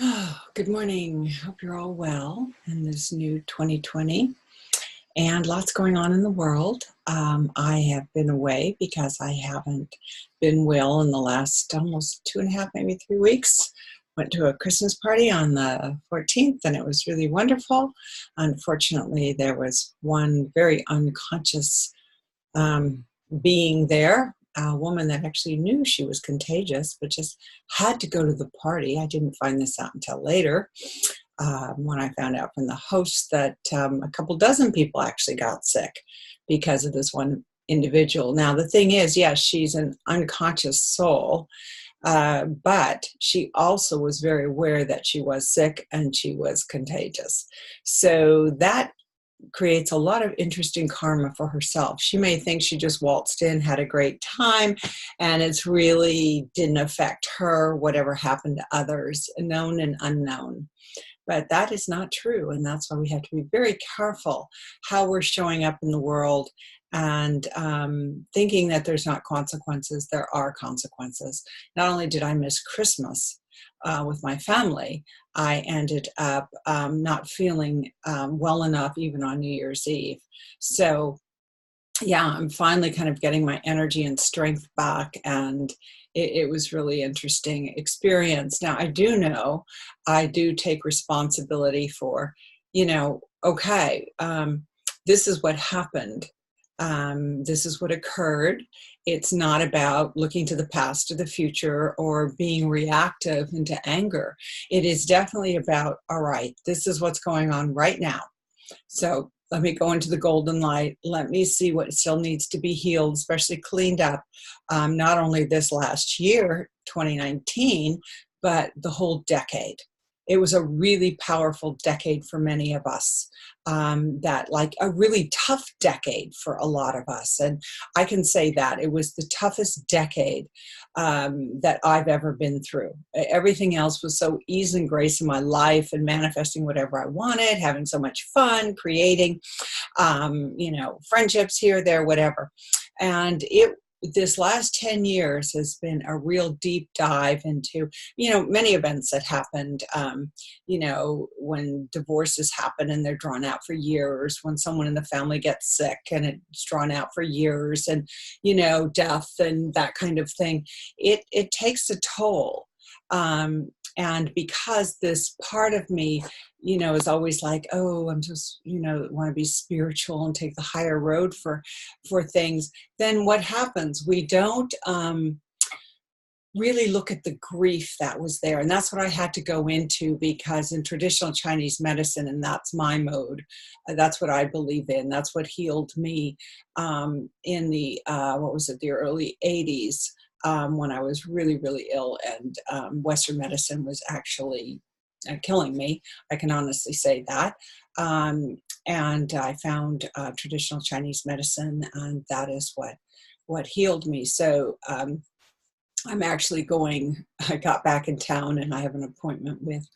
Oh, good morning. Hope you're all well in this new 2020 and lots going on in the world. I have been away because I haven't been well in the last almost 2.5, maybe 3 weeks. Went to a Christmas party on the 14th and it was really wonderful. Unfortunately, there was one very unconscious um, being there, a woman that actually knew she was contagious, but just had to go to the party. I didn't find this out until later when I found out from the host that a couple dozen people actually got sick because of this one individual. Now, the thing is, yes, she's an unconscious soul, but she also was very aware that she was sick and she was contagious. So that creates a lot of interesting karma for herself. She may think she just waltzed in, had a great time, and it's really didn't affect her, whatever happened to others, known and unknown. But that is not true, and that's why we have to be very careful how we're showing up in the world and thinking that there's not consequences. There are consequences. Not only did I miss Christmas with my family, I ended up not feeling well enough even on New Year's Eve. So yeah, I'm finally kind of getting my energy and strength back, and it was really interesting experience. Now, I do know I do take responsibility for, okay, this is what happened. This is what occurred. It's not about looking to the past or the future or being reactive into anger. It is definitely about, all right, this is what's going on right now. So let me go into the golden light. Let me see what still needs to be healed, especially cleaned up, not only this last year, 2019, but the whole decade. It was a really powerful decade for many of us, that like a really tough decade for a lot of us. And I can say that it was the toughest decade that I've ever been through. Everything else was so ease and grace in my life and manifesting whatever I wanted, having so much fun, creating, friendships here, there, whatever. And this last 10 years has been a real deep dive into, many events that happened, when divorces happen and they're drawn out for years, when someone in the family gets sick and it's drawn out for years, and, death and that kind of thing. It takes a toll. And because this part of me, is always like, oh, I'm just, want to be spiritual and take the higher road for things, then what happens? We don't really look at the grief that was there. And that's what I had to go into, because in traditional Chinese medicine, and that's my mode, that's what I believe in, that's what healed me in the, the early 80s. When I was really, really ill, and Western medicine was actually killing me. I can honestly say that. And I found traditional Chinese medicine, and that is what healed me. So I'm actually I got back in town, and I have an appointment with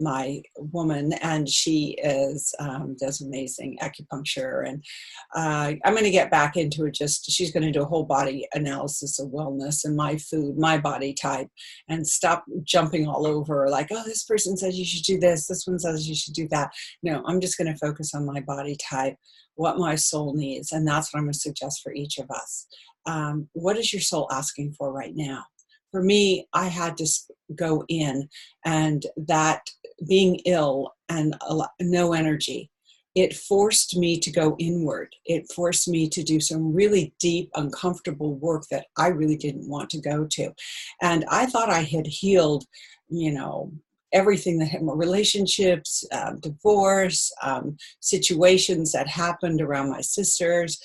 my woman, and she does amazing acupuncture, and I'm going to get back into it. She's going to do a whole body analysis of wellness and my food, my body type, and stop jumping all over like, oh, this person says you should do this one says you should do that. No, I'm just going to focus on my body type, what my soul needs, and that's what I'm going to suggest for each of us. What is your soul asking for right now? For me, I had to go in, and that being ill and no energy, it forced me to go inward. It forced me to do some really deep, uncomfortable work that I really didn't want to go to. And I thought I had healed, everything that had relationships, divorce, situations that happened around my sister's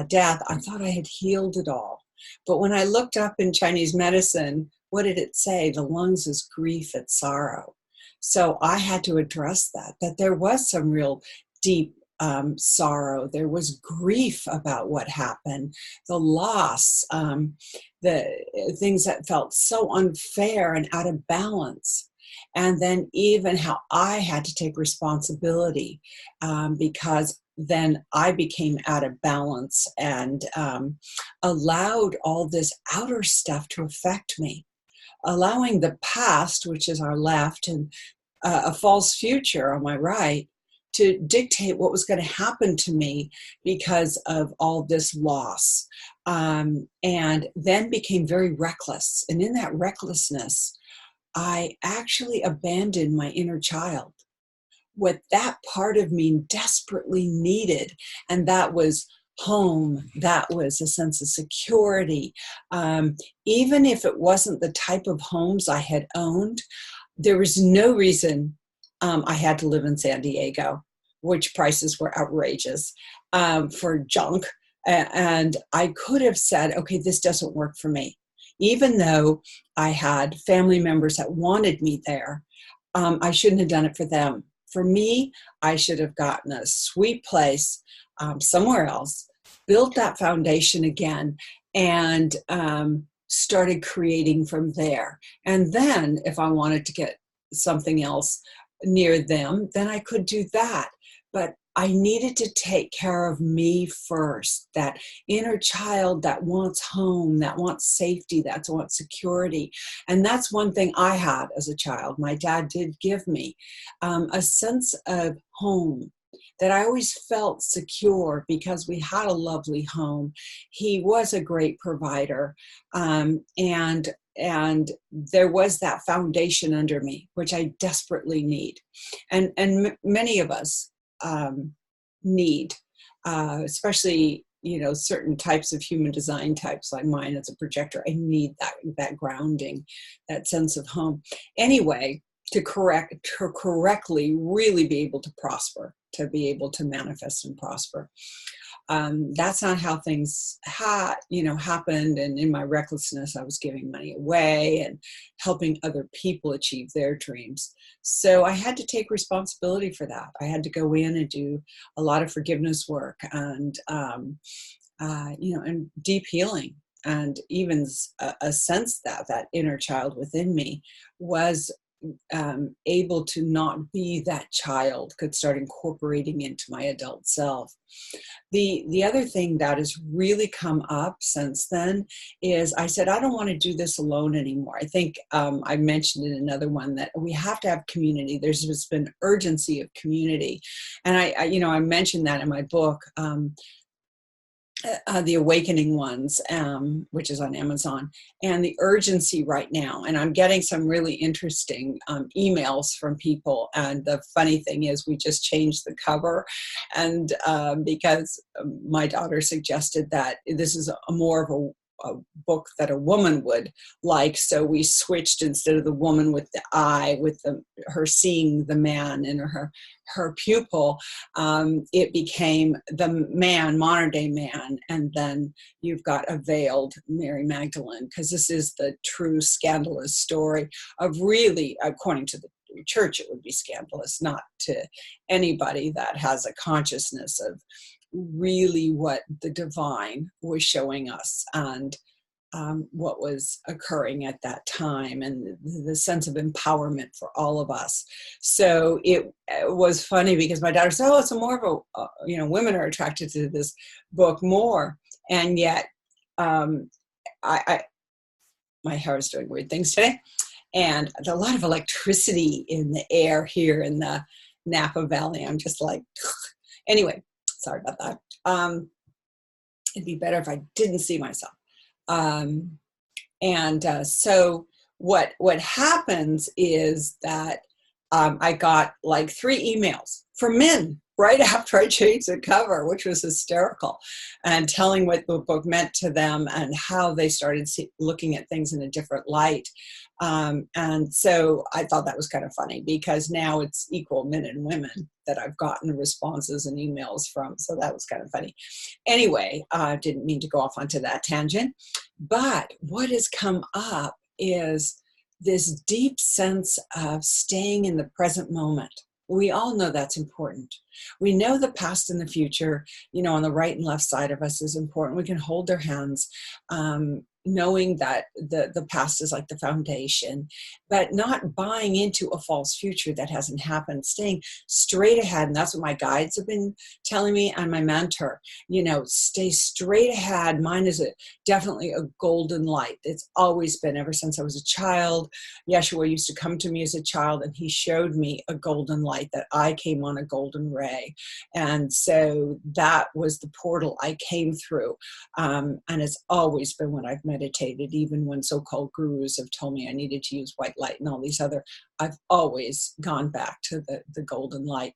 death. I thought I had healed it all. But when I looked up in Chinese medicine, what did it say? The lungs is grief and sorrow. So I had to address that there was some real deep sorrow. There was grief about what happened, the loss, the things that felt so unfair and out of balance. And then even how I had to take responsibility, because then I became out of balance and allowed all this outer stuff to affect me. allowing the past, which is our left, and a false future on my right, to dictate what was going to happen to me because of all this loss. And then became very reckless. And in that recklessness, I actually abandoned my inner child, what that part of me desperately needed. And that was home, that was a sense of security. Even if it wasn't the type of homes I had owned, there was no reason I had to live in San Diego, which prices were outrageous for junk. And I could have said, okay, this doesn't work for me. Even though I had family members that wanted me there, I shouldn't have done it for them. For me, I should have gotten a sweet place somewhere else, built that foundation again, and started creating from there. And then if I wanted to get something else near them, then I could do that. But I needed to take care of me first, that inner child that wants home, that wants safety, that wants security. And that's one thing I had as a child. My dad did give me a sense of home, that I always felt secure because we had a lovely home. He was a great provider. And there was that foundation under me, which I desperately need. And many of us need, especially, certain types of human design types like mine as a projector. I need that grounding, that sense of home. Anyway, to correctly really be able to prosper, to be able to manifest and prosper. That's not how things happened. And in my recklessness, I was giving money away and helping other people achieve their dreams. So I had to take responsibility for that. I had to go in and do a lot of forgiveness work and, and deep healing. And even a sense that inner child within me was able to not be that child, could start incorporating into my adult self. The other thing that has really come up since then is I said, I don't want to do this alone anymore. I think I mentioned in another one that we have to have community. There's just been urgency of community. And I mentioned that in my book, The Awakening Ones, which is on Amazon, and the urgency right now. And I'm getting some really interesting emails from people. And the funny thing is we just changed the cover. And because my daughter suggested that this is more of a book that a woman would like. So we switched, instead of the woman with the eye, with her seeing the man in her pupil, it became the man, modern day man. And then you've got a veiled Mary Magdalene, because this is the true scandalous story of, really, according to the church, it would be scandalous, not to anybody that has a consciousness of really what the divine was showing us, and what was occurring at that time, and the sense of empowerment for all of us. So it was funny because my daughter said, oh, it's more of a, women are attracted to this book more. And yet my hair is doing weird things today. And there's a lot of electricity in the air here in the Napa Valley. I'm just like, anyway, sorry about that. It'd be better if I didn't see myself. So what happens is that I got like 3 emails from men right after I changed the cover, which was hysterical, and telling what the book meant to them and how they started looking at things in a different light. And so I thought that was kind of funny, because now it's equal men and women that I've gotten responses and emails from. So that was kind of funny. Anyway, I didn't mean to go off onto that tangent, but what has come up is this deep sense of staying in the present moment. We all know that's important. We know the past and the future, on the right and left side of us is important. We can hold their hands. knowing that the past is like the foundation, but not buying into a false future that hasn't happened, staying straight ahead. And that's what my guides have been telling me, and my mentor, stay straight ahead. Mine is definitely a golden light. It's always been, ever since I was a child. Yeshua used to come to me as a child, and he showed me a golden light, that I came on a golden ray. And so that was the portal I came through. And it's always been when I've meditated, even when so-called gurus have told me I needed to use white light and all these other, I've always gone back to the golden light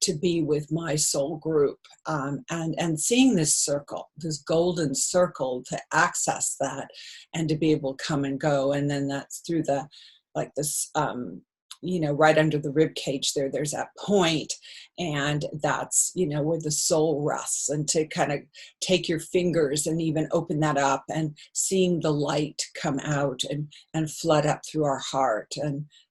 to be with my soul group, and seeing this circle, this golden circle, to access that and to be able to come and go. And then that's through the, like this, right under the rib cage there's that point, and that's, where the soul rests, and to kind of take your fingers and even open that up and seeing the light come out and flood up through our heart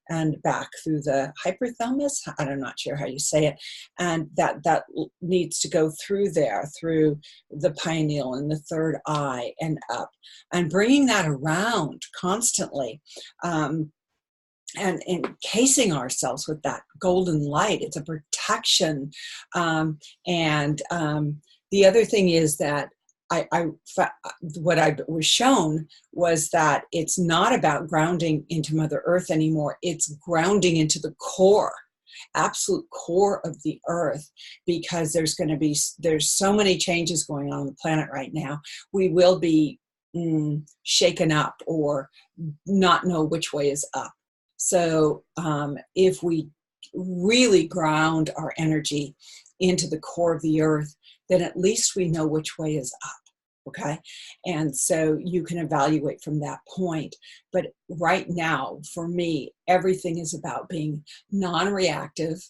and back through the hypothalamus. I'm not sure how you say it. And that needs to go through there, through the pineal and the third eye and up, and bringing that around constantly. And encasing oursells with that golden light. It's a protection. The other thing is that what I was shown was that it's not about grounding into Mother Earth anymore. It's grounding into the core, absolute core of the earth, because there's so many changes going on the planet right now. We will be shaken up or not know which way is up. So if we really ground our energy into the core of the earth, then at least we know which way is up, okay? And so you can evaluate from that point. But right now, for me, everything is about being non-reactive,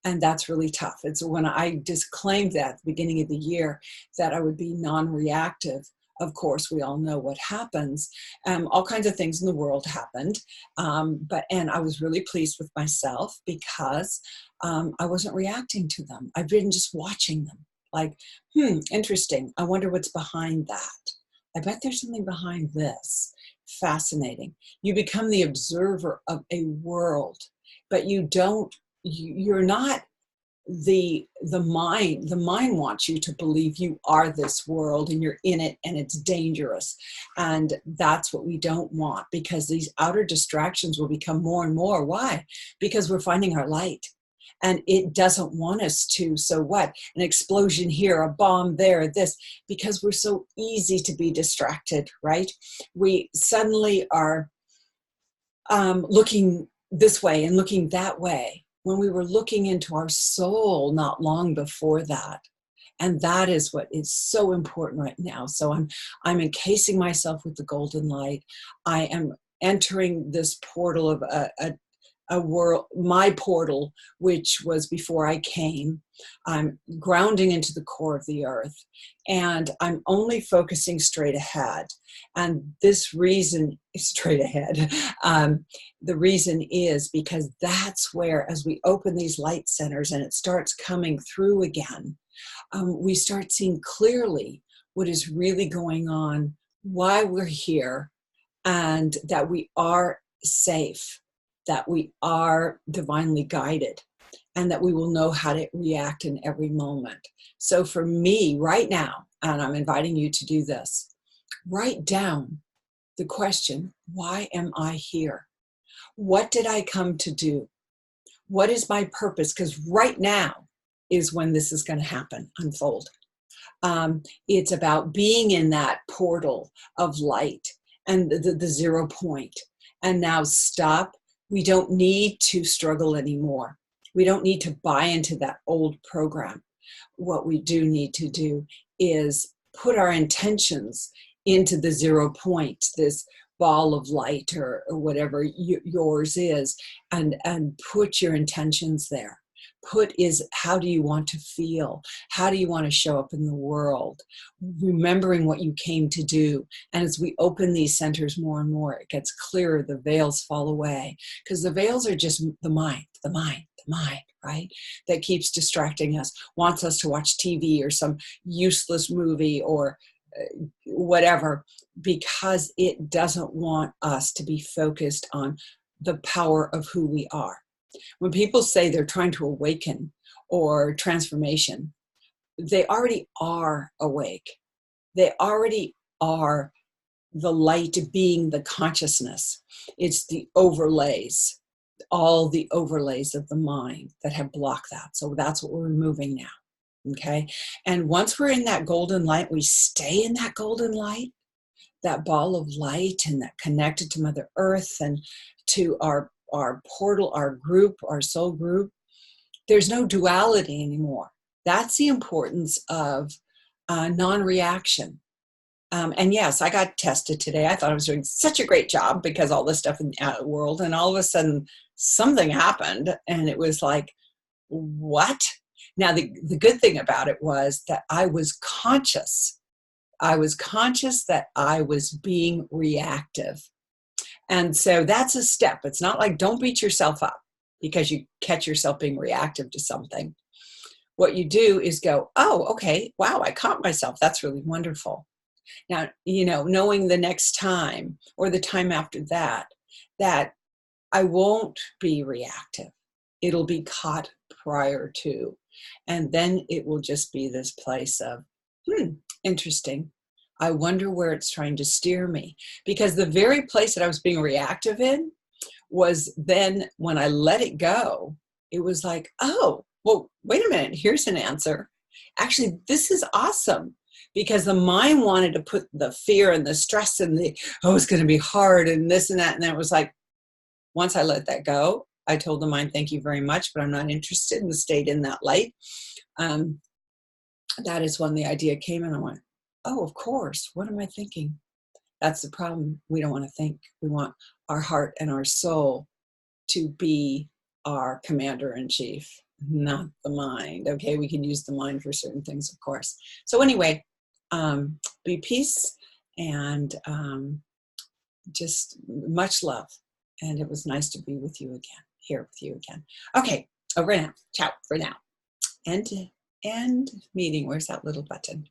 and that's really tough. It's when I disclaimed that at the beginning of the year that I would be non-reactive. Of course, we all know what happens. All kinds of things in the world happened. And I was really pleased with myself because I wasn't reacting to them. I've been just watching them. Like, interesting. I wonder what's behind that. I bet there's something behind this. Fascinating. You become the observer of a world, but you're not the mind. The mind wants you to believe you are this world and you're in it and it's dangerous. And that's what we don't want, because these outer distractions will become more and more. Why? Because we're finding our light. And it doesn't want us to. So what? An explosion here, a bomb there, this, because we're so easy to be distracted, right? We suddenly are looking this way and looking that way, when we were looking into our soul not long before that. And that is what is so important right now. So I'm encasing myself with the golden light. I am entering this portal of a world, my portal, which was before I came. I'm grounding into the core of the earth, and I'm only focusing straight ahead. And this reason is straight ahead. The reason is because that's where, as we open these light centers and it starts coming through again, we start seeing clearly what is really going on, why we're here, and that we are safe, that we are divinely guided, and that we will know how to react in every moment. So for me right now, and I'm inviting you to do this, write down the question, why am I here? What did I come to do? What is my purpose? Because right now is when this is going to happen, unfold. It's about being in that portal of light and the 0 point. And now stop. We don't need to struggle anymore. We don't need to buy into that old program. What we do need to do is put our intentions into the 0 point, this ball of light or whatever yours is, and put your intentions there. How do you want to feel? How do you want to show up in the world? Remembering what you came to do. And as we open these centers more and more, it gets clearer, the veils fall away. Because the veils are just the mind, right? That keeps distracting us, wants us to watch TV or some useless movie or whatever, because it doesn't want us to be focused on the power of who we are. When people say they're trying to awaken or transformation, they already are awake. They already are the light being the consciousness. It's the overlays, all the overlays of the mind that have blocked that. So that's what we're removing now. Okay. And once we're in that golden light, we stay in that golden light, that ball of light, and that connected to Mother Earth and to our portal, our group, our soul group. There's no duality anymore. That's the importance of non-reaction. And yes, I got tested today. I thought I was doing such a great job because all this stuff in the world, and all of a sudden something happened and it was like, what? Now, the good thing about it was that I was conscious. I was conscious that I was being reactive. And so that's a step. It's not like don't beat yourself up because you catch yourself being reactive to something. What you do is go, oh, okay, wow, I caught myself. That's really wonderful. Now, knowing the next time or the time after that, that I won't be reactive. It'll be caught prior to. And then it will just be this place of, interesting. I wonder where it's trying to steer me. Because the very place that I was being reactive in was then when I let it go, it was like, oh, well, wait a minute, here's an answer. Actually, this is awesome. Because the mind wanted to put the fear and the stress and it's going to be hard and this and that. And then it was like, once I let that go, I told the mind, thank you very much, but I'm not interested, and stayed in that light. That is when the idea came and I went, oh, of course. What am I thinking? That's the problem. We don't want to think. We want our heart and our soul to be our commander in chief, not the mind. Okay, we can use the mind for certain things, of course. So anyway, be peace and just much love. And it was nice to be with you again, here with you again. Okay, over now. Ciao for now. End meeting. Where's that little button?